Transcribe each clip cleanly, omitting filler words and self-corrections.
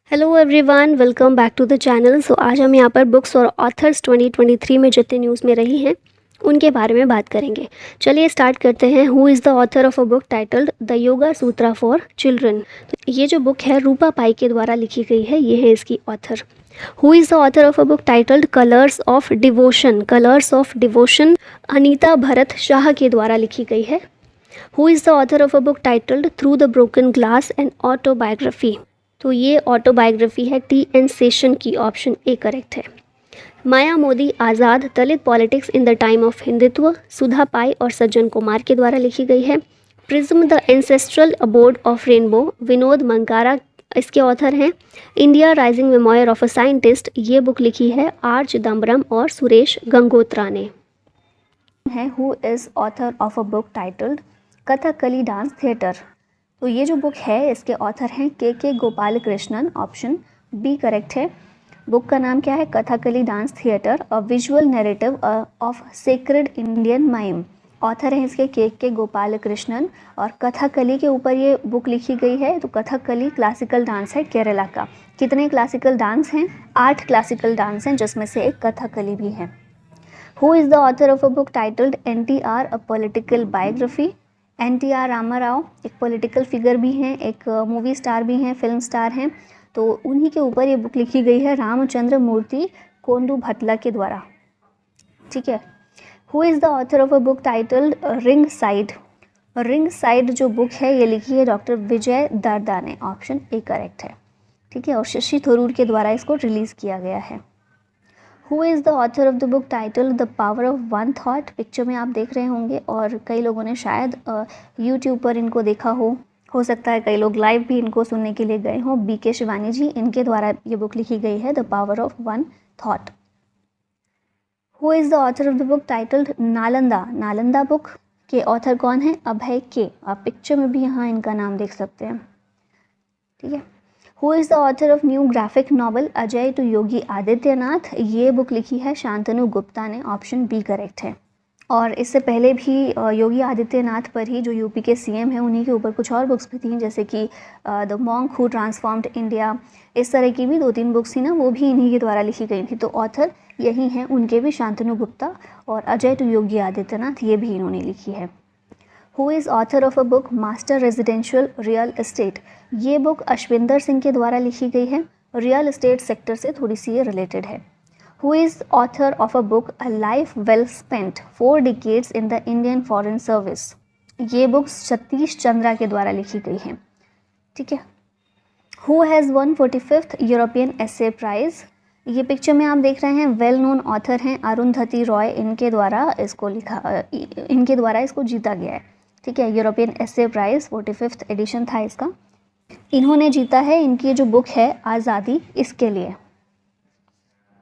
Hello everyone, welcome back to the channel. So आज हम यहाँ पर बुक्स और ऑथर्स 2023 में जितने न्यूज़ में रही हैं उनके बारे में बात करेंगे। चलिए स्टार्ट करते हैं। Who is the author of a book titled the yoga Sutra for children. तो ये जो बुक है रूपा पाई के द्वारा लिखी गई है, ये है इसकी author. Who is the author of a book titled colours of devotion. Colours of devotion Anita Bharat Shah के द्वारा लिखी गई है। Who is the author of a book titled through the broken glass and autobiography. तो ये ऑटोबायोग्राफी है टी.एन. सेशन की, option A correct है। Maya Modi Azad Dalit politics in the time of Hindutva Sudha Pai और सज्जन कुमार के द्वारा लिखी गई है। Prism the ancestral abode of rainbow Vinod Mankara इसके ऑथर हैं। India rising memoir of a scientist, ये बुक लिखी है आर चिदम्बरम और सुरेश गंगोत्रा ने। है who is author of a book titled Kathakali dance theatre. तो ये जो बुक है इसके ऑथर हैं K Gopal Krishnan, option B correct है। बुक का नाम क्या है? Kathakali dance theatre, a visual narrative of sacred Indian mime. Author हैं इसके के गोपाल कृष्णन और कथकली के ऊपर ये बुक लिखी गई है। तो कथकली क्लासिकल डांस है केरला का। कितने क्लासिकल डांस हैं? 8 क्लासिकल डांस हैं, जिसमें से एक कथकली भी है। Who is the author of a book titled NTR a political biography. NTR Ramarao एक पॉलिटिकल फिगर भी हैं, एक मूवी स्टार भी हैं, फिल्म स्टार हैं। तो उन्हीं के ऊपर ये बुक लिखी गई है रामचंद्र मूर्ति कोंडू भटला के द्वारा। ठीक है। Who is the author of a book titled ring side. Ring side जो बुक है ये लिखी है डॉक्टर विजय दर्दा ने, ऑप्शन ए करेक्ट है। ठीक है। और शशि थरूर के द्वारा इसको रिलीज़ किया गया है। Who is the author of the book title the power of one thought. Picture में आप देख रहे होंगे और कई लोगों ने शायद यूट्यूब पर इनको देखा हो सकता है कई लोग लाइव भी इनको सुनने के लिए गए हों। BK शिवानी जी, इनके द्वारा ये बुक लिखी गई है the power of one thought. Who is the author of the book titled Nalanda. Nalanda book के ऑथर कौन है? अभय के। आप पिक्चर में भी यहाँ इनका नाम देख सकते हैं। ठीक है। Who is the author of new graphic novel Ajay to Yogi Adityanath. ये बुक लिखी है शांतनु गुप्ता ने, ऑप्शन बी करेक्ट है। और इससे पहले भी योगी आदित्यनाथ पर ही, जो यूपी के CM हैं, उन्हीं के ऊपर कुछ और बुक्स भी थी, जैसे कि the monk who transformed India. इस तरह की भी 2-3 बुक्स थी ना, वो भी इन्हीं के द्वारा लिखी गई थी। तो ऑथर यही हैं, उनके भी शांतनु गुप्ता, और अजय टू योगी आदित्यनाथ ये भी इन्होंने लिखी है। Who is author of a book master residential real estate. ये बुक अश्विंदर सिंह के द्वारा लिखी गई है। रियल एस्टेट सेक्टर से थोड़ी सी ये रिलेटेड है। Who is author of a book a life well spent 4 decades in the Indian foreign service. ये बुक सतीश चंद्रा के द्वारा लिखी गई है। ठीक है। Who has won 45th European essay prize. ये पिक्चर में आप देख रहे हैं वेल नोन ऑथर हैं अरुंधति रॉय, इनके द्वारा इसको जीता गया है। ठीक है। European essay price 45th addition था इसका, इन्होंने जीता है। इनकी जो बुक है आज़ादी इसके लिए।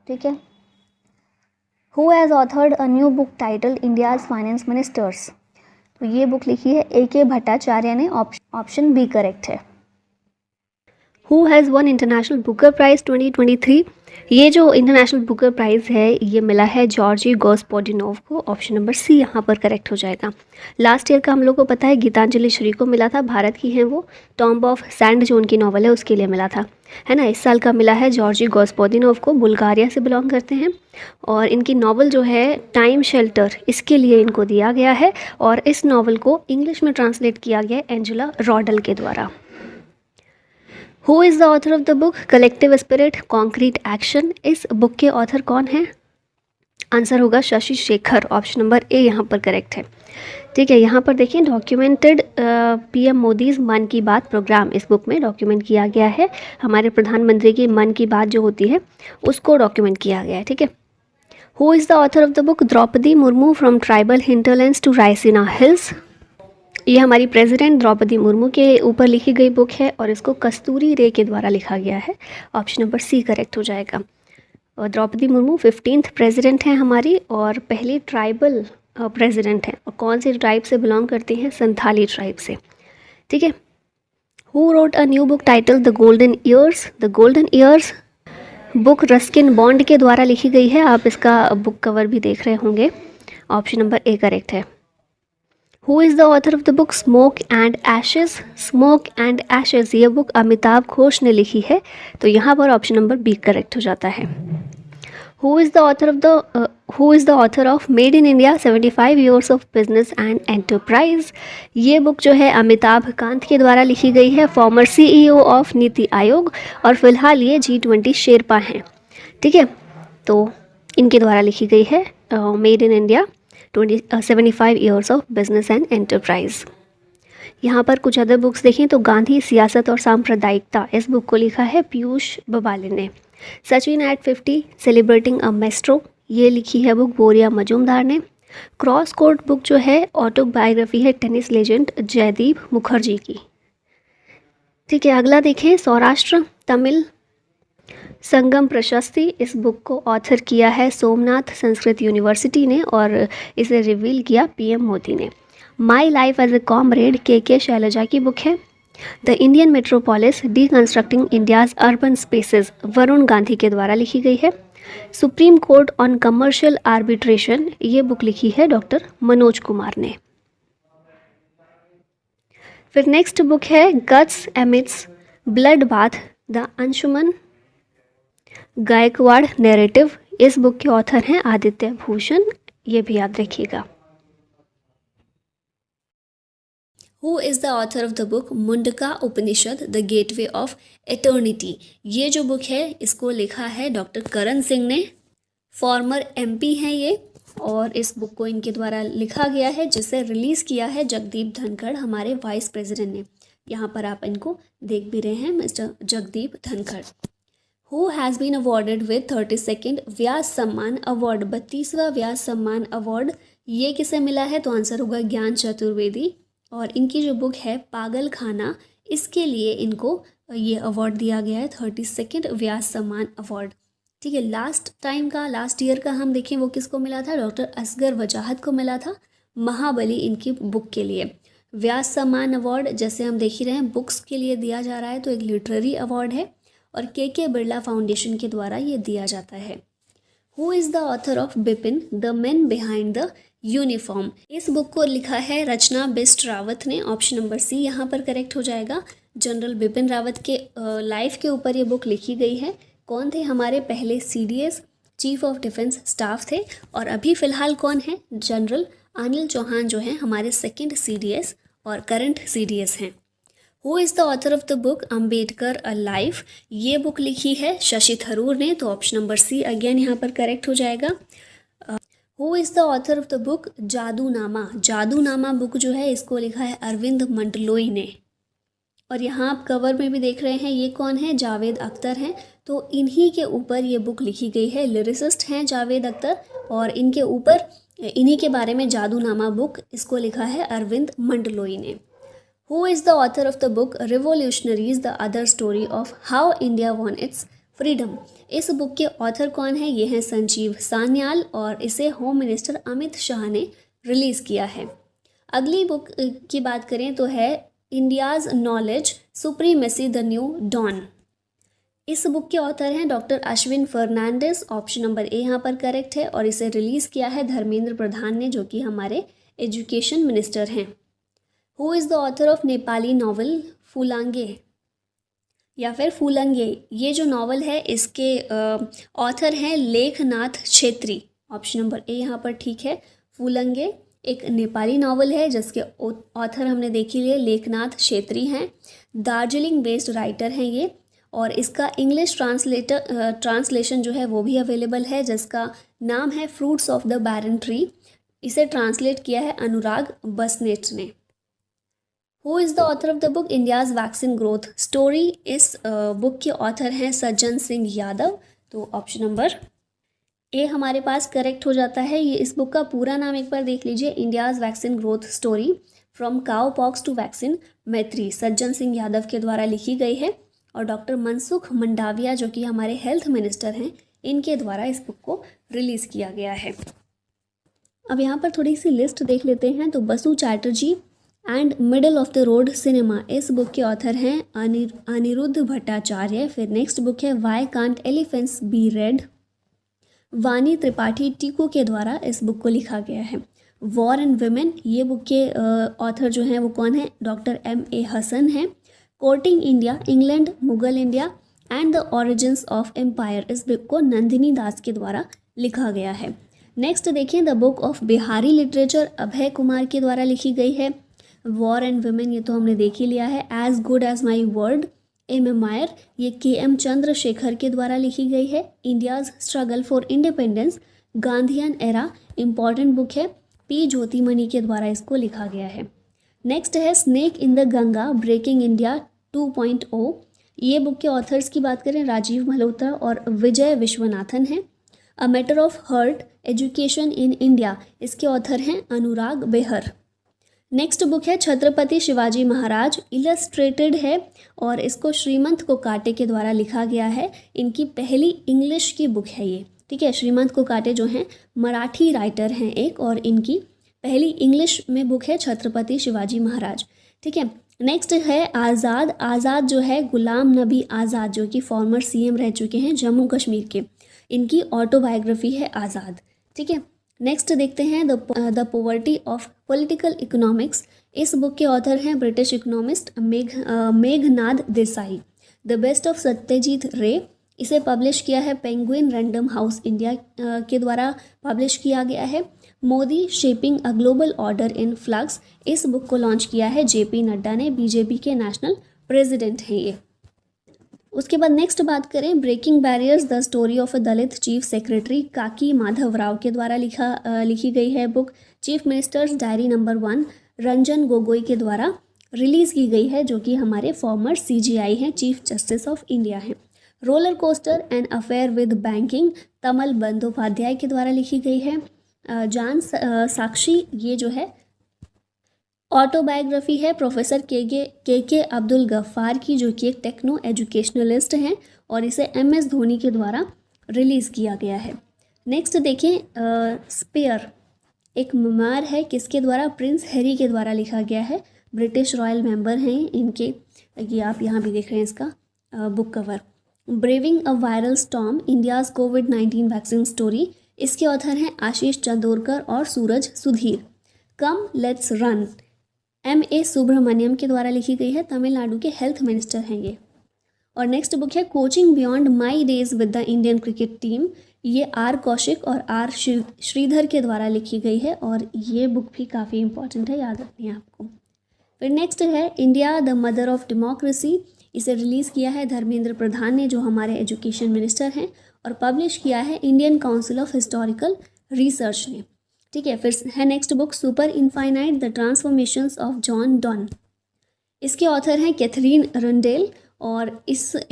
ठीक है। Who has authored a new book titled India's finance ministers. तो ये बुक लिखी है AK भट्टाचार्य ने, ऑप्शन बी करेक्ट है। Who has won international Booker prize 2023। ये जो इंटरनेशनल बुकर प्राइज़ है ये मिला है जॉर्जी गोस्पोडिनोव को, ऑप्शन नंबर सी यहाँ पर करेक्ट हो जाएगा। लास्ट ईयर का हम लोग को पता है गीतांजलि श्री को मिला था, भारत की हैं वो। टॉम्ब ऑफ सैंड जो उनकी नॉवल है उसके लिए मिला था, है ना। इस साल का मिला है जॉर्जी गोस्पोदिनोव को, बुल्गारिया से बिलोंग करते हैं। और इनकी नॉवल जो है टाइम शेल्टर, इसके लिए इनको दिया गया है। और इस नॉवल को इंग्लिश में ट्रांसलेट किया गया है एंजेला रॉडल के द्वारा। Who is the author of the book collective spirit concrete action. इस बुक के ऑथर कौन हैं? आंसर होगा Shashi Shekhar, option number A यहाँ पर करेक्ट है। ठीक है। यहाँ पर देखिए डॉक्यूमेंटेड PM मोदीज़ मन की बात प्रोग्राम इस बुक में डॉक्यूमेंट किया गया है। हमारे प्रधानमंत्री की मन की बात जो होती है उसको डॉक्यूमेंट किया गया है। ठीक है। Who is the author of the book Droupadi Murmu from tribal hinterlands to Raisina hills. ये हमारी प्रेसिडेंट द्रौपदी मुर्मू के ऊपर लिखी गई बुक है और इसको कस्तूरी रे के द्वारा लिखा गया है, ऑप्शन नंबर सी करेक्ट हो जाएगा। और द्रौपदी मुर्मू 15th प्रेसिडेंट हैं हमारी और पहली ट्राइबल प्रेसिडेंट हैं। और कौन से ट्राइब से बिलोंग करती हैं? संथाली ट्राइब से। ठीक है। Who wrote a new book title the golden years. The golden years book Ruskin Bond के द्वारा लिखी गई है। आप इसका बुक कवर भी देख रहे होंगे, ऑप्शन नंबर ए करेक्ट है। Who is the author of the book smoke and Ashes? Smoke and Ashes ये बुक अमिताभ घोष ने लिखी है, तो यहाँ पर ऑप्शन नंबर बी करेक्ट हो जाता है। Who is the author of the who is the author of made in India 75 years of business and enterprise? ये बुक जो है अमिताभ कांत के द्वारा लिखी गई है, farmer CEO of NITI Aayog, और फिलहाल ये G20 शेरपा हैं। ठीक है, तो इनके द्वारा लिखी गई है made in India 75 years of business and enterprise. यहाँ पर कुछ अदर बुक्स देखें तो गांधी सियासत और सांप्रदायिकता, इस बुक को लिखा है पीयूष बबाले ने। Sachin at 50 celebrating a maestro, ये लिखी है बुक बोरिया मजूमदार ने। क्रॉस कोर्ट बुक जो है ऑटोबायोग्राफी है टेनिस लेजेंड जयदीप मुखर्जी की। ठीक है, अगला देखें सौराष्ट्र तमिल संगम प्रशस्ति, इस बुक को ऑथर किया है सोमनाथ संस्कृत यूनिवर्सिटी ने और इसे रिवील किया PM मोदी ने। My life as a comrade K Shailaja की बुक है। The Indian metropolis deconstructing India's urban spaces, Varun Gandhi के द्वारा लिखी गई है। Supreme court on commercial arbitration, ये बुक लिखी है डॉक्टर मनोज कुमार ने। फिर नेक्स्ट बुक है guts amidst blood bath, the Anshuman Gaekwad narrative, इस बुक के ऑथर हैं आदित्य भूषण, ये भी याद रखिएगा। Who is the author of the book Mundka Upanishad the gateway of eternity? ये जो बुक है इसको लिखा है डॉक्टर करण सिंह ने, फॉर्मर MP हैं ये, और इस बुक को इनके द्वारा लिखा गया है जिसे रिलीज़ किया है जगदीप धनखड़, हमारे वाइस प्रेसिडेंट ने। यहाँ पर आप इनको देख भी रहे हैं, mister Jagdeep Dhankhar. Who has been awarded with 32nd Vyas Samman award, 32वां Vyas Samman award, ये किसे मिला है? तो आंसर होगा ज्ञान चतुर्वेदी, और इनकी जो बुक है पागल खाना, इसके लिए इनको ये अवार्ड दिया गया है 32nd व्यास सम्मान अवार्ड। ठीक है, लास्ट ईयर का हम देखें वो किसको मिला था? डॉक्टर असगर वजाहत को मिला था, महाबली इनकी बुक के लिए। व्यास सम्मान अवार्ड जैसे हम देख ही रहे हैं बुक्स के लिए दिया जा रहा है, तो एक लिटरेरी अवार्ड है और के बिरला फाउंडेशन के द्वारा ये दिया जाता है। Who is the author of Bipin the man behind the uniform? इस बुक को लिखा है रचना बिस्ट रावत ने, ऑप्शन नंबर C यहाँ पर करेक्ट हो जाएगा। जनरल बिपिन रावत के लाइफ के ऊपर ये बुक लिखी गई है। कौन थे? हमारे पहले CDS chief of defence staff थे, और अभी फ़िलहाल कौन है? जनरल अनिल चौहान जो हैं हमारे 2nd CDS और करंट CDS हैं। Who is the author of the book Ambedkar a life? ये बुक लिखी है शशि थरूर ने, तो ऑप्शन नंबर C अगेन यहाँ पर करेक्ट हो जाएगा। Who is the author of the book Jadunama? Jadunama book जो है इसको लिखा है अरविंद मंडलोई ने, और यहाँ आप कवर में भी देख रहे हैं ये कौन है? जावेद अख्तर हैं, तो इन्हीं के ऊपर ये बुक लिखी गई है। लिरिसिस्ट हैं जावेद अख्तर, और इनके ऊपर इन्हीं के बारे में जादूनामा बुक इसको लिखा है अरविंद मंडलोई ने। Who is the author of the book revolutionaries the other story of how India won it's freedom? इस बुक के ऑथर कौन है? ये हैं संजीव सान्याल, और इसे होम मिनिस्टर अमित शाह ने रिलीज़ किया है। अगली बुक की बात करें तो है India's knowledge supremacy the new dawn. इस बुक के ऑथर हैं doctor Ashwin Fernandes, option number A यहाँ पर करेक्ट है, और इसे रिलीज़ किया है धर्मेंद्र प्रधान ने, जो कि हमारे एजुकेशन मिनिस्टर हैं। Who is the author of Nepali novel Phulange या फिर फूलंगे? ये जो नावल है इसके ऑथर हैं Lekhnath Chhetri, option number A यहाँ पर ठीक है। फूलंगे एक नेपाली नावल है जिसके ऑथर हमने देखी लिए लेखनाथ छेत्री हैं। दार्जिलिंग बेस्ड राइटर हैं ये, और इसका इंग्लिश ट्रांसलेशन जो है वो भी अवेलेबल है, जिसका नाम है fruits of the barren tree. इसे ट्रांसलेट किया है अनुराग बसनेट ने। Who is the author of the book India's vaccine growth story? इस बुक के ऑथर हैं सज्जन सिंह यादव, तो ऑप्शन नंबर A हमारे पास करेक्ट हो जाता है। ये इस बुक का पूरा नाम एक बार देख लीजिए, India's vaccine growth story from cowpox to vaccine Maitri, Sajjan Singh Yadav के द्वारा लिखी गई है, और डॉक्टर मनसुख मंडाविया जो कि हमारे हेल्थ मिनिस्टर हैं, इनके द्वारा इस बुक को रिलीज़ किया गया है। अब यहाँ पर थोड़ी सी लिस्ट देख लेते हैं। तो Basu Chatterjee and middle of the road cinema, इस बुक के ऑथर हैं अनिरुद्ध भट्टाचार्य। फिर नेक्स्ट बुक है why can't elephants be red, Vani Tripathi Tiku के द्वारा इस बुक को लिखा गया है। वॉर एंड वुमेन, ये बुक के ऑथर जो हैं वो कौन है, डॉक्टर M.A. हसन हैं। Courting India, England, Mughal India and the origins of empire, इस बुक को नंदिनी दास के द्वारा लिखा गया है। नेक्स्ट देखिए the book of Bihari literature, Abhay Kumar के द्वारा लिखी गई है। वॉर एंड वुमेन, ये तो हमने देख ही लिया है। As good as my word, a memoir, ये K.M. चंद्रशेखर के द्वारा लिखी गई है। India's struggle for independence, Gandhian era, important book है, P. ज्योतिमणि के द्वारा इसको लिखा गया है। नेक्स्ट है snake in the Ganga, breaking India 2.0, ये बुक के ऑथर्स की बात करें राजीव मल्होत्रा और विजय विश्वनाथन हैं। A matter of heart, education in India, इसके ऑथर हैं अनुराग बेहर। नेक्स्ट बुक है छत्रपति शिवाजी महाराज, इलस्ट्रेटेड है और इसको श्रीमंत कोकाटे के द्वारा लिखा गया है। इनकी पहली इंग्लिश की बुक है ये, ठीक है। श्रीमंत कोकाटे जो हैं मराठी राइटर हैं एक, और इनकी पहली इंग्लिश में बुक है छत्रपति शिवाजी महाराज, ठीक है। नेक्स्ट है आज़ाद, आज़ाद जो है गुलाम नबी आज़ाद, जो कि फॉर्मर CM रह चुके हैं जम्मू कश्मीर के, इनकी ऑटोबायोग्राफी है आज़ाद, ठीक है। नेक्स्ट देखते हैं the poverty of political economics, इस बुक के ऑथर हैं British economist Meghnad Desai. The best of Satyajit रे, इसे पब्लिश किया है पेंगुइन रैंडम हाउस इंडिया के द्वारा पब्लिश किया गया है। Modi shaping a global order in flux, इस बुक को लॉन्च किया है JP नड्डा ने, BJP के नेशनल प्रेसिडेंट हैं ये। उसके बाद नेक्स्ट बात करें breaking barriers, the story of a Dalit chief secretary, Kaki Madhav Rao के द्वारा लिखी गई है book. Chief minister's diary number 1, Ranjan Gogoi के द्वारा रिलीज़ की गई है, जो कि हमारे फॉर्मर CGI हैं, चीफ जस्टिस ऑफ इंडिया हैं। Roller coaster an affair with banking, Tamal Bandyopadhyay के द्वारा लिखी गई है। जान साक्षी, ये जो है ऑटोबायोग्राफी है प्रोफेसर के अब्दुल गफ्फार की, जो कि एक टेक्नो एजुकेशनलिस्ट हैं, और इसे MS धोनी के द्वारा रिलीज़ किया गया है। नेक्स्ट देखें स्पेयर, एक मेमोयर है, किसके द्वारा, प्रिंस हैरी के द्वारा लिखा गया है, ब्रिटिश रॉयल मेंबर हैं इनके, ये आप यहाँ भी देख रहे हैं इसका book cover. Braving a viral storm, India's COVID-19 vaccine story, इसके ऑथर हैं आशीष चंदोरकर और Suraj Sudhir. Come let's run, M.A. Subramanyam के द्वारा लिखी गई है, तमिलनाडु के हेल्थ मिनिस्टर हैं ये। और नेक्स्ट बुक है coaching beyond my days with the Indian cricket team, ये R. कौशिक और R. श्रीधर के द्वारा लिखी गई है, और ये बुक भी काफ़ी इंपॉर्टेंट है, याद रखनी है आपको। फिर नेक्स्ट है India the mother of democracy, इसे रिलीज़ किया है धर्मेंद्र प्रधान ने, जो हमारे एजुकेशन मिनिस्टर हैं, और पब्लिश किया है Indian council of historical research ने, ठीक है। फिर है next book super infinite the transformations of John Donne, इसके ऑथर हैं कैथरीन रंडेल, और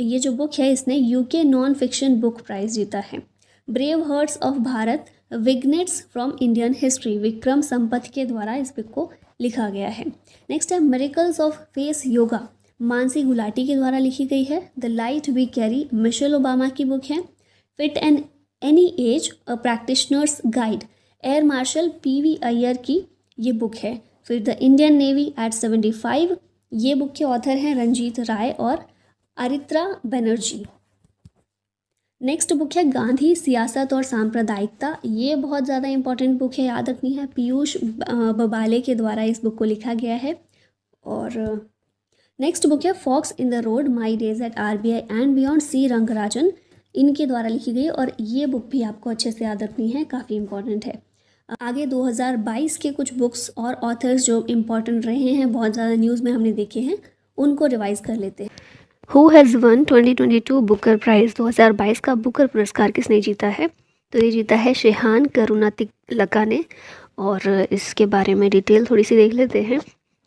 ये जो बुक है इसने UK non fiction book prize जीता है। Brave hearts of Bharat, vignettes from Indian history, Vikram Sampath के द्वारा इस बुक को लिखा गया है। नेक्स्ट है miracles of face yoga, Mansi Gulati के द्वारा लिखी गई है। The light we carry, Michelle Obama की बुक है। Fit and any age, a practitioner's guide, air marshal PV Iyer की ये बुक है। फिर द इंडियन नेवी एट 75, ये बुक के ऑथर हैं रंजीत राय और अरित्रा बनर्जी। नेक्स्ट बुक है गांधी सियासत और सांप्रदायिकता, ये बहुत ज़्यादा इंपॉर्टेंट बुक है, याद रखनी है, पीयूष बबाले के द्वारा इस बुक को लिखा गया है। और नेक्स्ट बुक है forks in the road, my days at RBI and beyond, C. Rangarajan, इनके द्वारा लिखी गई, और ये बुक भी आपको अच्छे से याद रखनी है, काफ़ी इंपॉर्टेंट है। आगे 2022 के कुछ बुक्स और ऑथर्स जो इम्पॉर्टेंट रहे हैं, बहुत ज़्यादा न्यूज़ में हमने देखे हैं, उनको रिवाइज़ कर लेते हैं। Who has won 2022 Booker prize, 2022 का बुकर पुरस्कार किसने जीता है? तो ये जीता है शेहान करुणातिलका ने, और इसके बारे में डिटेल थोड़ी सी देख लेते हैं।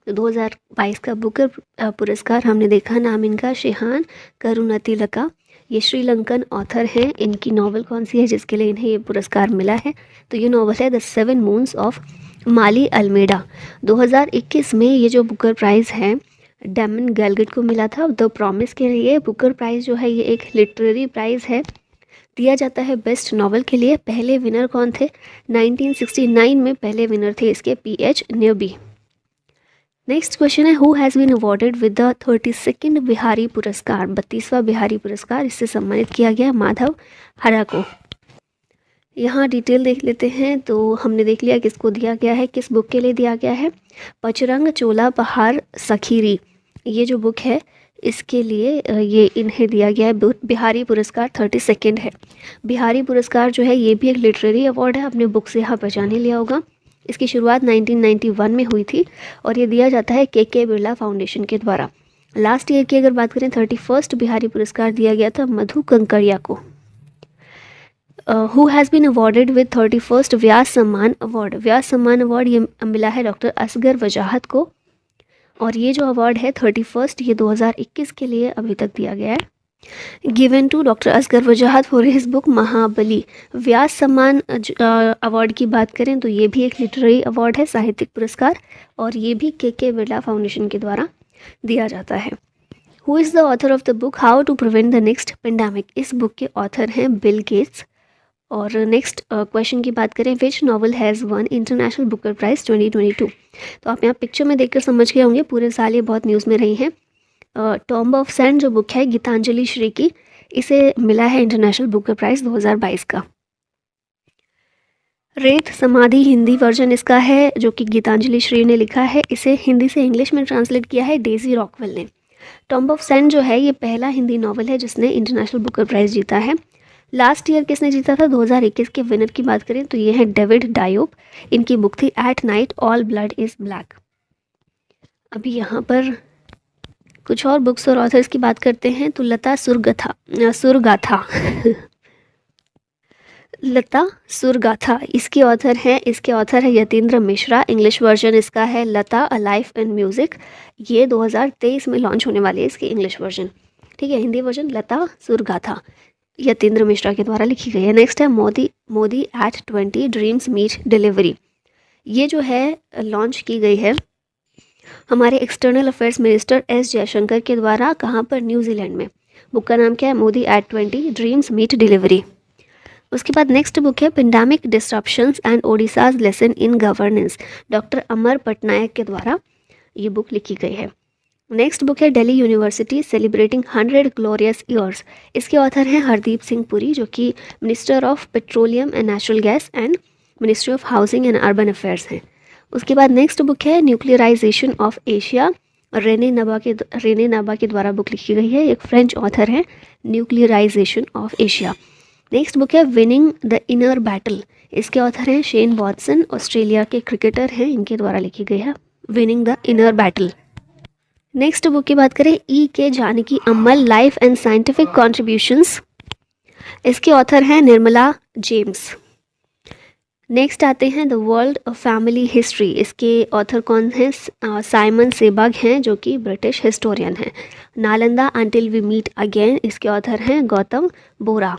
तो 2022 का बुकर पुरस्कार हमने देखा, नाम इनका शेहान करुणातिलका, ये श्रीलंकन ऑथर हैं। इनकी नावल कौन सी है जिसके लिए इन्हें ये पुरस्कार मिला है? तो ये नावल है the 7 moons of Maali Almeida. 2021 में ये जो बुकर प्राइज़ है डेमन गैलगेट को मिला था द प्रॉमिस के लिए। बुकर प्राइज़ जो है ये एक लिटरेरी प्राइज़ है, दिया जाता है बेस्ट नावल के लिए। पहले विनर कौन थे? 1969 में पहले विनर थे इसके PH न्यूबी। नेक्स्ट क्वेश्चन है who has been awarded with the 32nd Bihari Puraskar, 32वां बिहारी पुरस्कार इससे सम्मानित किया गया माधव हरा को। यहाँ डिटेल देख लेते हैं। तो हमने देख लिया किसको दिया गया है, किस बुक के लिए दिया गया है। पचरंग चोला पहाड़ सखीरी, ये जो बुक है इसके लिए ये इन्हें दिया गया है बिहारी पुरस्कार 32nd है। बिहारी पुरस्कार जो है ये भी एक लिटरेरी अवार्ड है, अपने बुक से यहाँ पहचान ही लिया होगा। इसकी शुरुआत 1991 में हुई थी और ये दिया जाता है के बिरला फाउंडेशन के द्वारा। लास्ट ईयर की अगर बात करें 31st बिहारी पुरस्कार दिया गया था मधु कंकड़िया को। Who has been awarded with 31st Vyas Samman award. Vyas Samman award ये मिला है डॉक्टर असगर वजाहत को, और ये जो अवार्ड है 31st ये 2021 के लिए अभी तक दिया गया है। Given to doctor Asghar Wajahat for his book Mahabali. Vyas Samman award की बात करें तो ये भी एक लिटरेरी अवार्ड है, साहित्यिक पुरस्कार, और ये भी के बिरला फाउंडेशन के द्वारा दिया जाता है। Who is the author of the book how to prevent the next pandemic. इस बुक के ऑथर हैं बिल गेट्स। और नेक्स्ट क्वेश्चन की बात करें, which novel has won international Booker prize 2022। तो आप यहाँ पिक्चर में देखकर समझ गए होंगे, पूरे साल ये बहुत न्यूज़ में रही हैं। टॉम्ब ऑफ सैंड जो बुक है गीतांजलि श्री की, इसे मिला है इंटरनेशनल बुकर प्राइज़ 2022 का। रेत समाधि हिंदी वर्जन इसका है जो कि गीतांजलि श्री ने लिखा है, इसे हिंदी से इंग्लिश में ट्रांसलेट किया है डेजी रॉकवेल ने। टॉम्ब ऑफ सैंड जो है ये पहला हिंदी नॉवल है जिसने इंटरनेशनल बुकर प्राइज़ जीता है। लास्ट ईयर किसने जीता था, 2021 के विनर की बात करें तो ये है डेविड डायोप। इनकी बुक थी at night all blood is black. अभी यहाँ पर कुछ और बुक्स और ऑथर्स की बात करते हैं। तो लता सुरगाथा लता सुरगाथा इसके ऑथर है यतीन्द्र मिश्रा। इंग्लिश वर्जन इसका है लता अ लाइफ इन म्यूज़िक। ये 2023 में लॉन्च होने वाली है इसकी इंग्लिश वर्जन, ठीक है। हिंदी वर्जन लता सुरगाथा यतीन्द्र मिश्रा के द्वारा लिखी गई है। नेक्स्ट है Modi at 20 dreams meet delivery. ये जो है लॉन्च की गई है हमारे external affairs minister S Jaishankar के द्वारा। कहाँ पर, न्यूजीलैंड में। बुक का नाम क्या है, Modi at 20 dreams meet delivery. उसके बाद नेक्स्ट बुक है pandemic disruptions and Odisha's lesson in governance. Doctor Amar Patnaik के द्वारा ये बुक लिखी गई है। नेक्स्ट बुक है Delhi university celebrating 100 glorious years. इसके ऑथर हैं हरदीप सिंह पुरी जो कि minister of petroleum and natural gas and ministry of housing and urban affairs हैं। उसके बाद नेक्स्ट बुक है न्यूक्लियराइजेशन ऑफ एशिया। रेने नाबा के द्वारा बुक लिखी गई है, एक फ्रेंच ऑथर है। Nuclearization of Asia. Next book है विनिंग द इनर बैटल। इसके ऑथर हैं शेन वॉटसन, ऑस्ट्रेलिया के क्रिकेटर हैं, इनके द्वारा लिखी गई है winning the inner battle. Next book की बात करें के Janaki Ammal life and scientific contributions. इसके ऑथर हैं निर्मला जेम्स। नेक्स्ट आते हैं the world of family history. इसके ऑथर कौन हैं, साइमन सेबग हैं जो कि ब्रिटिश हिस्टोरियन हैं। Nalanda until we meet again, इसके ऑथर हैं गौतम बोरा।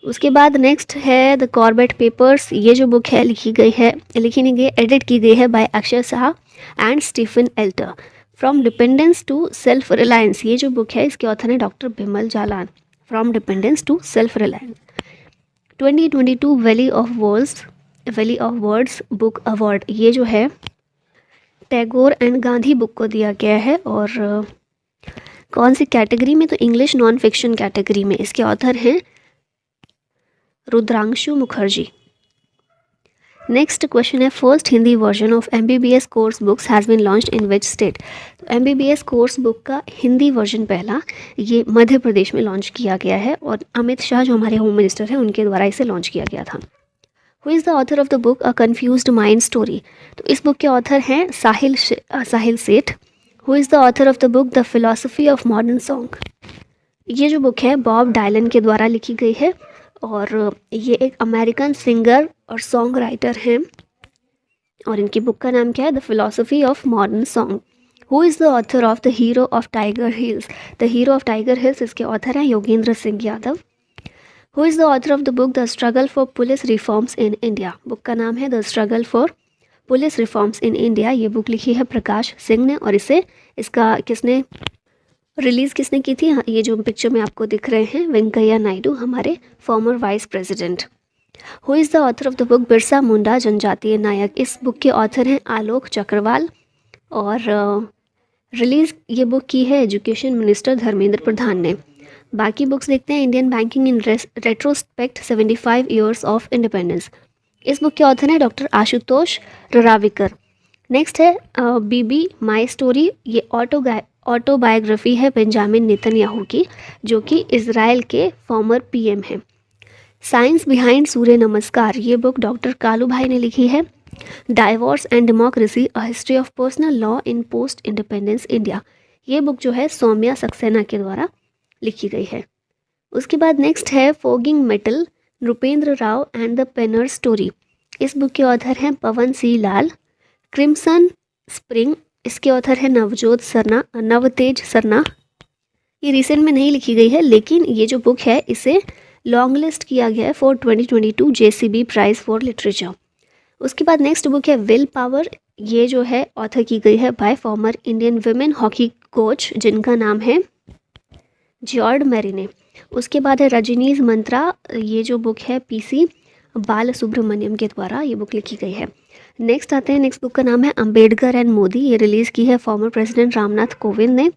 उसके बाद नेक्स्ट है द कॉर्बेट पेपर्स। ये जो बुक है लिखी नहीं गई, एडिट की गई है by Akshaya Shah and Stephen Alter. From dependence to self reliance, ये जो बुक है इसके ऑथर हैं doctor Bimal Jalan. From dependence to self reliance. 2022 valley of words book award, ये जो है टैगोर एंड गांधी बुक को दिया गया है। और कौन सी कैटेगरी में, तो इंग्लिश नॉन फिक्शन कैटेगरी में। इसके ऑथर हैं रुद्रांशु मुखर्जी। नेक्स्ट क्वेश्चन है first Hindi version of MBBS course books has been launched in which state. तो MBBS कोर्स बुक का हिंदी वर्जन पहला ये मध्य प्रदेश में लॉन्च किया गया है और अमित शाह जो हमारे होम मिनिस्टर हैं उनके द्वारा इसे लॉन्च किया गया था। Who is the author of the book a confused mind story. तो इस बुक के ऑथर हैं साहिल सेठ। Who is the author of the book the philosophy of modern song. ये जो बुक है बॉब डायलन के द्वारा लिखी गई है और ये एक अमेरिकन सिंगर और सॉन्ग राइटर हैं और इनकी बुक का नाम क्या है, the philosophy of modern song. Who is the author of the hero of tiger hills. The hero of tiger hills इसके ऑथर हैं Yogendra Singh Yadav. Who is the author of the book the struggle for police reforms in India. Book का नाम है the struggle for police reforms in India. ये book लिखी है प्रकाश सिंह ने और इसका रिलीज़ किसने की थी, ये जो पिक्चर में आपको दिख रहे हैं वेंकैया नायडू, हमारे former vice president. Who is the author of the book Birsa Munda जनजातीय नायक। इस बुक के ऑथर हैं आलोक चक्रवाल और रिलीज़ ये बुक की है एजुकेशन मिनिस्टर धर्मेंद्र प्रधान ने। बाकी बुक्स देखते हैं। Indian banking in retrospect 75 years of independence, इस बुक के ऑथर हैं डॉक्टर आशुतोष रराविकर। नेक्स्ट है बीबी माई स्टोरी, ये ऑटोबायोग्राफी है बेंजामिन नेतन्याहू की, जो कि इजराइल के फॉर्मर पीएम हैं। साइंस बिहाइंड सूर्य नमस्कार, ये बुक डॉक्टर कालू भाई ने लिखी है। Divorce and democracy, a history of personal law in post independence India, ये बुक जो है सौम्या सक्सेना के द्वारा लिखी गई है। उसके बाद नेक्स्ट है forging mettle, Nripendra Rao and the Penner story, इस बुक के ऑथर हैं Pavan C Lall. Crimson spring, इसके ऑथर है नवतेज सरना। ये रिसेंट में नहीं लिखी गई है, लेकिन ये जो बुक है इसे लॉन्ग लिस्ट किया गया है for 2022 JCB prize for literature. उसके बाद नेक्स्ट बुक है विल पावर, ये जो है ऑथर की गई है bye former Indian women hockey coach जिनका नाम है जॉर्ड मैरिने। उसके बाद है रजनीज मंत्रा, ये जो बुक है PC बाल सुब्रमण्यम के द्वारा ये बुक लिखी गई है। नेक्स्ट आते हैं, नेक्स्ट बुक का नाम है अंबेडकर एंड मोदी, ये रिलीज़ की है फॉर्मर प्रेसिडेंट रामनाथ कोविंद ने।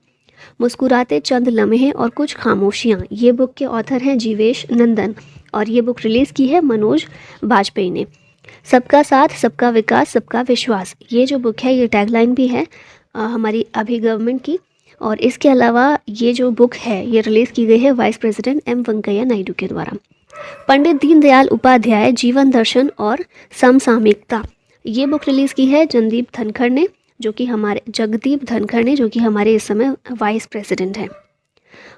मुस्कुराते चंद लम्हे और कुछ खामोशियाँ, ये बुक के ऑथर हैं जीवेश नंदन और ये बुक रिलीज़ की है मनोज बाजपेयी ने। सबका साथ सबका विकास सबका विश्वास, ये जो बुक है ये टैगलाइन भी है हमारी अभी गवर्नमेंट की। और इसके अलावा ये जो बुक है ये रिलीज़ की गई है vice president M Venkaiah Naidu के द्वारा। पंडित दीनदयाल उपाध्याय जीवन दर्शन और समसामयिकता, ये बुक रिलीज़ की है जगदीप धनखड़ ने, जो कि हमारे इस समय वाइस प्रेसिडेंट हैं।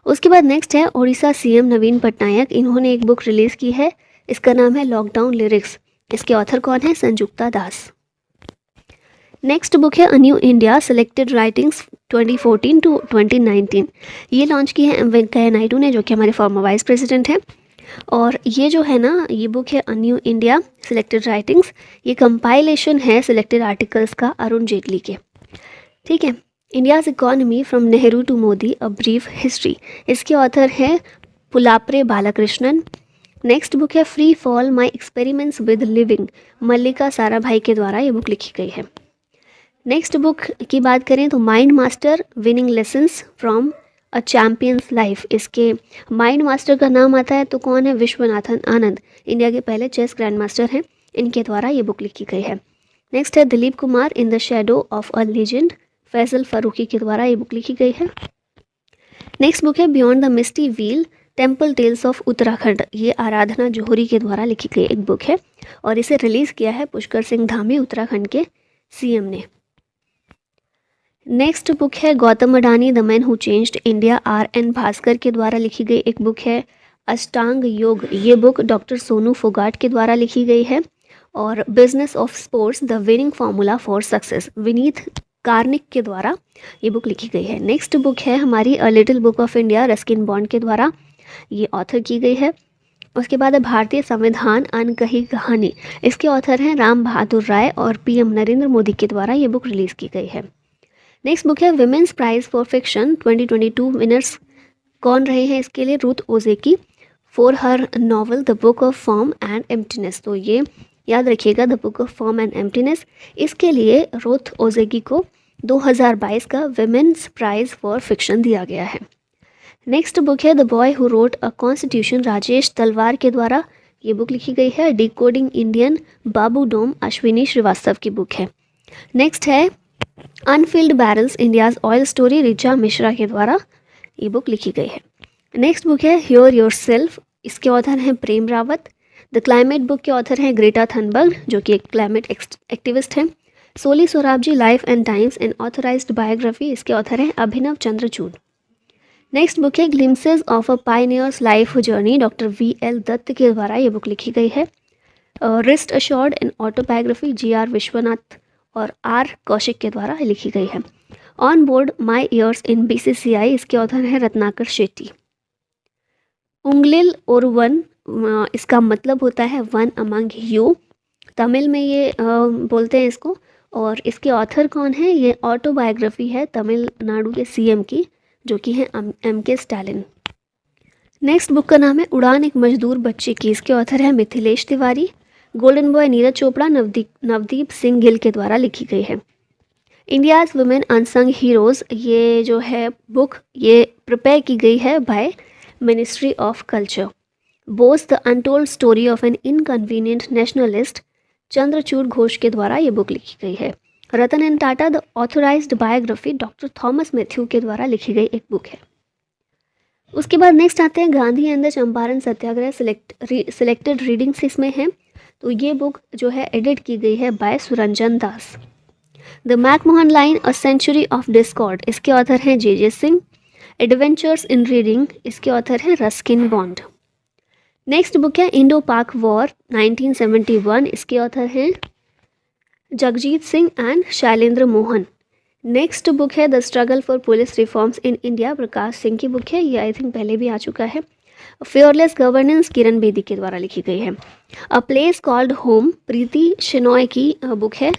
उसके बाद नेक्स्ट है ओडिशा CM नवीन पटनायक, इन्होंने एक बुक रिलीज़ की है, इसका नाम है लॉकडाउन लिरिक्स, इसके ऑथर कौन है संजुक्ता दास। नेक्स्ट बुक है a new India selected writings 2014 to 2019, ये लॉन्च की है M वेंकैया नायडू ने, जो कि हमारे फॉर्मर वाइस प्रेसिडेंट हैं। और ये जो है ना, ये बुक है a new India selected writings, ये कंपाइलेशन है सिलेक्टेड आर्टिकल्स का अरुण जेटली के। ठीक है, India's economy from Nehru to Modi a brief history, इसके ऑथर हैं पुलाप्रे बालाकृष्णन। नेक्स्ट बुक है free fall my experiments with living, Mallika Sarabhai के द्वारा ये बुक लिखी गई है। नेक्स्ट बुक की बात करें तो mind master winning lessons from a champions life, इसके माइंड मास्टर का नाम आता है तो कौन है विश्वनाथन आनंद, इंडिया के पहले चेस ग्रैंड मास्टर हैं, इनके द्वारा ये बुक लिखी गई है। नेक्स्ट है Dilip Kumar in the shadow of a legend, Faisal Farooqui के द्वारा ये बुक लिखी गई है। नेक्स्ट बुक है beyond the misty veil temple tales of Uttarakhand, ये आराधना जौहरी के द्वारा लिखी गई एक बुक है और इसे रिलीज़ किया है पुष्कर सिंह धामी उत्तराखंड के CM ने। नेक्स्ट बुक है Gautam Adani the man who changed India, RN Bhaskar के द्वारा लिखी गई एक बुक है अष्टांग योग, ये बुक डॉक्टर सोनू फोगाट के द्वारा लिखी गई है। और business of sports the winning formula for success, Vineet Karnik के द्वारा ये बुक लिखी गई है। नेक्स्ट बुक है हमारी a little book of India Ruskin Bond के द्वारा ये ऑथर की गई है। उसके बाद है भारतीय संविधान अनकही कहानी, इसके ऑथर हैं राम बहादुर राय और PM नरेंद्र मोदी के द्वारा ये बुक रिलीज़ की गई है। नेक्स्ट बुक है women's prize for fiction 2022 winners कौन रहे हैं इसके लिए Ruth Ozeki for her novel the book of form and emptiness, तो ये याद रखिएगा the book of form and emptiness, इसके लिए रूथ ओजेकी को 2022 का विमेंस प्राइज फॉर फिक्शन दिया गया है। नेक्स्ट बुक है the boy who wrote a constitution, Rajesh तलवार के द्वारा ये बुक लिखी गई है। डिकोडिंग इंडियन बाबू डोम अश्विनी श्रीवास्तव की बुक है। नेक्स्ट है Anfield barrels India's oil story, Richa Mishra के द्वारा ये बुक लिखी गई है। नेक्स्ट बुक है हियर योरसेल्फ, इसके ऑथर हैं प्रेम रावत। द क्लाइमेट बुक के ऑथर हैं ग्रेटा थनबर्ग, जो कि एक क्लाइमेट एक्टिविस्ट हैं। Soli Sorabjee life and times and authorised biography, इसके ऑथर हैं अभिनव चंद्रचूड़। नेक्स्ट बुक है glimpses of a pioneer's life journey, doctor VL Dutt के द्वारा ये बुक लिखी गई है। Rest assured and autobiography GR Vishwanath और R कौशिक के द्वारा लिखी गई है। On board my years in BCCI, इसके ऑथर हैं रत्नाकर शेट्टी। उंगलिल और वन, इसका मतलब होता है वन अमंग यू, तमिल में ये बोलते हैं इसको। और इसके ऑथर कौन है, ये ऑटोबायोग्राफी है तमिलनाडु के CM की, जो कि है MK स्टालिन। नेक्स्ट बुक का नाम है उड़ान एक मजदूर बच्चे की, इसके ऑथर है मिथिलेश तिवारी। गोल्डन बॉय नीरज चोपड़ा नवदीप सिंह गिल के द्वारा लिखी गई है। इंडियाज़ वुमेन अनसंग हीरोज़, ये जो है बुक ये प्रिपेयर की गई है by ministry of culture. Bose the untold story of an inconvenient nationalist, Chandrachud Ghosh के द्वारा ये बुक लिखी गई है। Ratan N Tata the authorised biography, doctor Thomas Mathew के द्वारा लिखी गई एक बुक है। उसके बाद नेक्स्ट आते हैं Gandhi and the Champaran Satyagraha, selected readings इसमें है। तो ये बुक जो है एडिट की गई है by Suranjan Das. The McMahon line a century of discord, इसके ऑथर हैं J Singh. Adventures in reading, इसके ऑथर हैं रस्किन बॉन्ड। नेक्स्ट बुक है इंडो पाक वॉर 1971, इसके ऑथर हैं Jagjit Singh and Shailendra Mohan. Next book है the struggle for police reforms in India, Prakash Singh की book है, ये आई थिंक पहले भी आ चुका है। फेयरलेस गवर्नेंस, किरण बेदी के द्वारा लिखी गई है। अ प्लेस कॉल्ड होम, प्रीति शेनॉय की बुक है।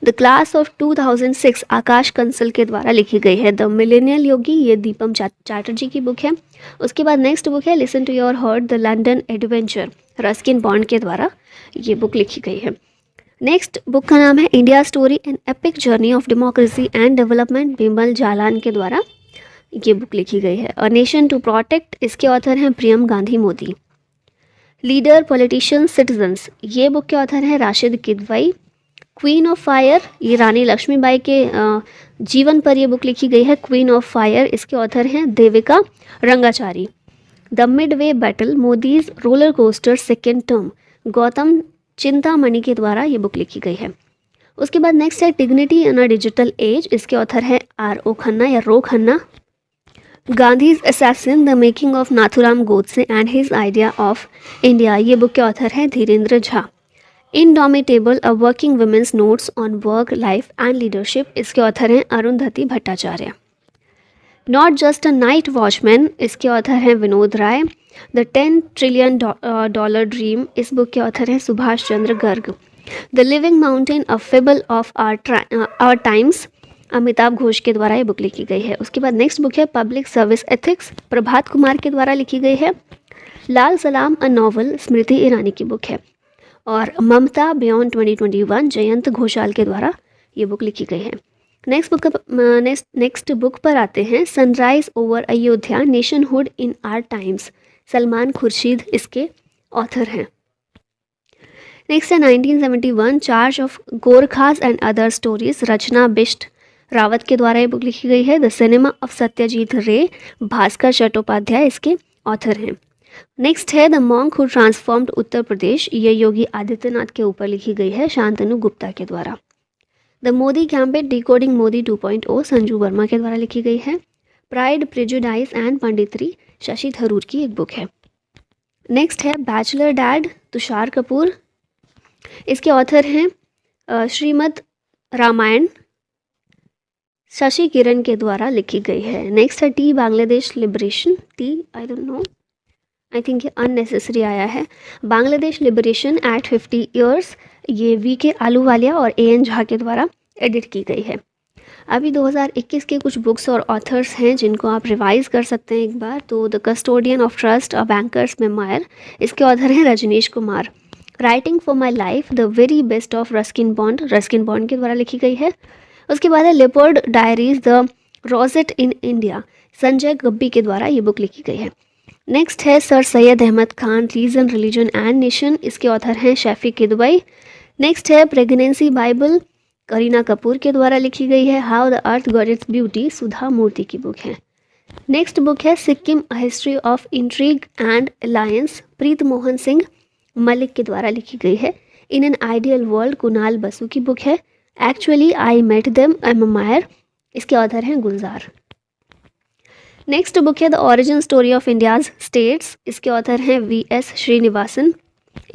द क्लास ऑफ 2006, आकाश कंसल के द्वारा लिखी गई है। द मिलेनियल योगी, ये दीपम चैटर्जी की बुक है। उसके बाद नेक्स्ट बुक है listen to your heart, the London adventure, Ruskin Bond के द्वारा ये बुक लिखी गई है। नेक्स्ट बुक का नाम है India story an epic journey of democracy and development, Bimal Jalan के द्वारा ये बुक लिखी गई है। अ नेशन टू प्रोटेक्ट, इसके ऑथर हैं Priyam Gandhi Mody. Leader, politician, citizens, ये बुक के ऑथर हैं Rasheed Kidwai. Queen of fire, ये रानी लक्ष्मीबाई के जीवन पर ये बुक लिखी गई है, क्वीन ऑफ फायर, इसके ऑथर हैं Devika Rangachari. The Midway battle, Modi's roller coaster second term, Gautam Chintamani के द्वारा ये बुक लिखी गई है। उसके बाद नेक्स्ट है dignity in a digital age, इसके ऑथर हैं R.O. खन्ना या Ro Khanna. Gandhi's assassin, the making of Nathuram Godse and his idea of India, ये बुक के ऑथर हैं Dhirendra Jha. Indomitable, a working woman's notes on work life and leadership, इसके ऑथर हैं Arundhati Bhattacharya. Not just a night watchman, इसके author हैं Vinod Rai. The 10 trillion dollar dream, इस book के author हैं Subhash Chandra Garg. The living mountain, a fable of our times, Amitav Ghosh के द्वारा ये बुक लिखी गई है। उसके बाद नेक्स्ट बुक है public service ethics, Prabhat Kumar के द्वारा लिखी गई है। लाल सलाम, अ नॉवल, स्मृति ईरानी की बुक है। और ममता बियॉन्ड 2021, जयंत घोषाल के द्वारा ये बुक लिखी गई है। नेक्स्ट बुक पर आते हैं sunrise over Ayodhya, nationhood in our times, Salman Khurshid इसके ऑथर हैं। नेक्स्ट है 1971, charge of Gorkhas and other stories, Rachna Bisht Rawat के द्वारा ये बुक लिखी गई है। द सिनेमा ऑफ सत्यजीत रे, भास्कर चट्टोपाध्याय इसके ऑथर हैं। नेक्स्ट है the monk who transformed Uttar Pradesh, ये योगी आदित्यनाथ के ऊपर लिखी गई है शांतनु गुप्ता के द्वारा। The Modi gambit, decoding Modi 2.0, Sanju Verma के द्वारा लिखी गई है। Pride, prejudice and punditry, Shashi Tharoor की एक बुक है। नेक्स्ट है बैचलर डैड, तुषार कपूर, इसके ऑथर हैं श्रीमद् रामायण, शशि किरण के द्वारा लिखी गई है। नेक्स्ट है T Bangladesh liberation, T I don't know, I think ये अननेसेसरी आया है। बांग्लादेश लिबरेशन एट 50 ईयर्स, ये VK आलूवालिया और AN झा के द्वारा एडिट की गई है। अभी 2021 के कुछ बुक्स और ऑथर्स हैं जिनको आप रिवाइज कर सकते हैं एक बार। तो the custodian of trust, a banker's memoir, इसके ऑथर हैं Rajnish Kumar. Writing for my life, the very best of Ruskin Bond के द्वारा लिखी गई है। उसके बाद है leopard diaries, the rosette in India, Sanjay Gubbi के द्वारा ये बुक लिखी गई है। नेक्स्ट है sir Syed Ahmad Khan, reason, religion and nation, इसके ऑथर हैं शैफी किदवई। नेक्स्ट है प्रेगनेंसी बाइबल, करीना कपूर के द्वारा लिखी गई है। How the earth got its beauty, Sudha Murthy की बुक है। नेक्स्ट बुक है Sikkim, a history of intrigue and alliance, Preet Mohan Singh Malik के द्वारा लिखी गई है। In an ideal world, Kunal Basu की बुक है। Actually I met them, memoir, इसके ऑथर हैं गुलजार। नेक्स्ट बुक है the origin story of India's states, इसके ऑथर हैं VS Srinivasan.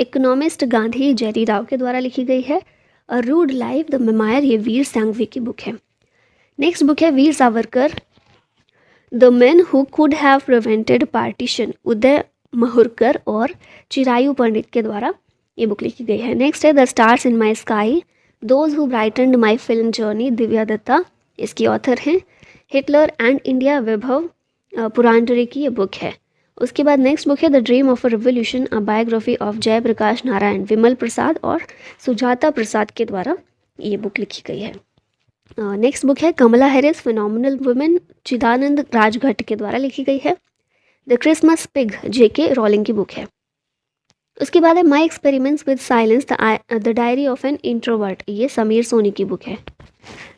Economist Gandhi Jerry Rao के द्वारा लिखी गई है। A rude life, the memoir, ये वीर सांघवी की बुक है। नेक्स्ट बुक है Veer Savarkar, the man who could have prevented partition, Uday Mahurkar और चिरायु पंडित के द्वारा ये बुक लिखी गई है। नेक्स्ट है the stars in my sky, those who brightened my film journey, Divya Dutta, इसकी ऑथर हैं। Hitler and India, Vaibhav Purandare की ये बुक है। उसके बाद नेक्स्ट बुक है the dream of a revolution, a biography of Jayaprakash Narayan, Vimal Prasad और सुजाता प्रसाद के द्वारा ये बुक लिखी गई है। नेक्स्ट बुक है Kamala Harris, phenomenal woman, Chidanand Rajghatta के द्वारा लिखी गई है। The Christmas pig J.K. Rowling की बुक है। उसके बाद है my experiments with silence the diary of an introvert, ये समीर सोनी की बुक है।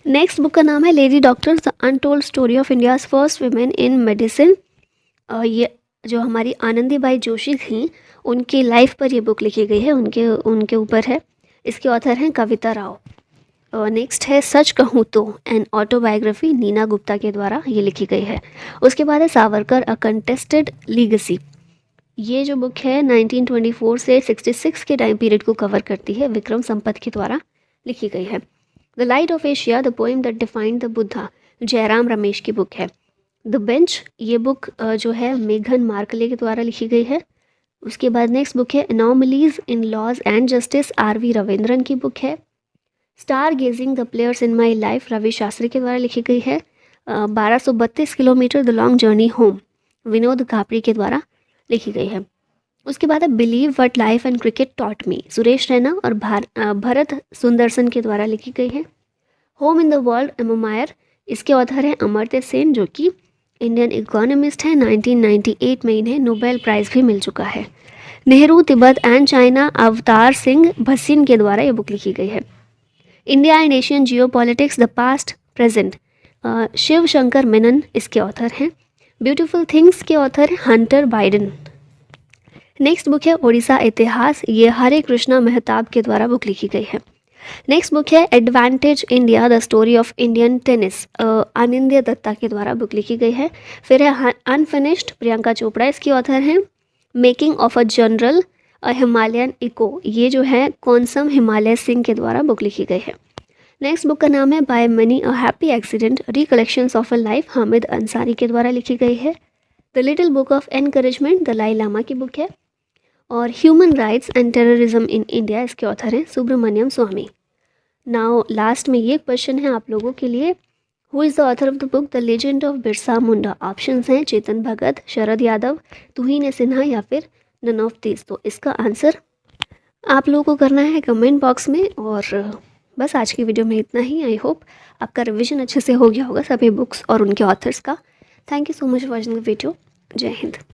नेक्स्ट बुक का नाम है lady doctors the untold story of India's first women in medicine. ये जो हमारी आनंदीबाई जोशी थी उनकी लाइफ पर ये बुक लिखी गई है, उनके ऊपर है। इसके ऑथर हैं कविता राव। नेक्स्ट है सच कहूँ तो एन ऑटोबायोग्राफी, नीना गुप्ता के द्वारा ये लिखी गई है। उसके बाद है सावरकर अ कंटेस्टेड लीगेसी, ये जो बुक है 1924 से 66 के टाइम पीरियड को कवर करती है, विक्रम संपत के द्वारा लिखी गई है। The light of Asia the poem that defined the Buddha, Jairam Ramesh की बुक है। द बेंच, ये बुक जो है मेघन मार्कले के द्वारा लिखी गई है। उसके बाद नेक्स्ट बुक है anomalies in laws and justice, R.V. Ravindran की बुक है। Stargazing the players in my life, Ravi Shastri के द्वारा लिखी गई है। 1232 kilometre the long journey home, Vinod Kapri के द्वारा लिखी गई है। उसके बाद है believe what life and cricket taught me, Suresh Raina और भरत सुंदरसन के द्वारा लिखी गई है। Home in the world a memoir, इसके ऑथर हैं अमर्त्य सेन जो कि इंडियन इकोनॉमिस्ट हैं। 1998 में इन्हें नोबेल प्राइज़ भी मिल चुका है। नेहरू तिब्बत एंड चाइना, अवतार सिंह भसीन के द्वारा ये बुक लिखी गई है। India and Asian geopolitics the past present, Shiv Shankar Menon इसके ऑथर हैं। ब्यूटीफुल थिंग्स के ऑथर हैं हंटर बाइडन। नेक्स्ट बुक है उड़ीसा इतिहास, ये हरे कृष्णा मेहताब के द्वारा बुक लिखी गई है। नेक्स्ट बुक है advantage India the story of Indian tennis, Anindya Dutta के द्वारा बुक लिखी गई है। फिर है अनफिनिश्ड, प्रियंका चोपड़ा इसकी ऑथर हैं। Making of a general a Himalayan echo, ये जो है कौनसम हिमालय सिंह के द्वारा बुक लिखी गई है। नेक्स्ट बुक का नाम है by many a happy accident, recollections of a life, Hamid Ansari के द्वारा लिखी गई है। The little book of encouragement, Dalai Lama की बुक है। और human rights and terrorism in India, इसके ऑथर हैं सुब्रमण्यम स्वामी। नाउ लास्ट में ये क्वेश्चन है आप लोगों के लिए, who is the author of the book the legend of Birsa Munda. Options हैं चेतन भगत, शरद यादव, तुहीन सिन्हा या फिर नन ऑफ दिस। तो इसका आंसर आप लोगों को करना है कमेंट बॉक्स में। और बस आज की वीडियो में इतना ही। आई होप आपका रिवीजन अच्छे से हो गया होगा सभी बुक्स और उनके ऑथर्स का। Thank you so much for watching the video. जय हिंद।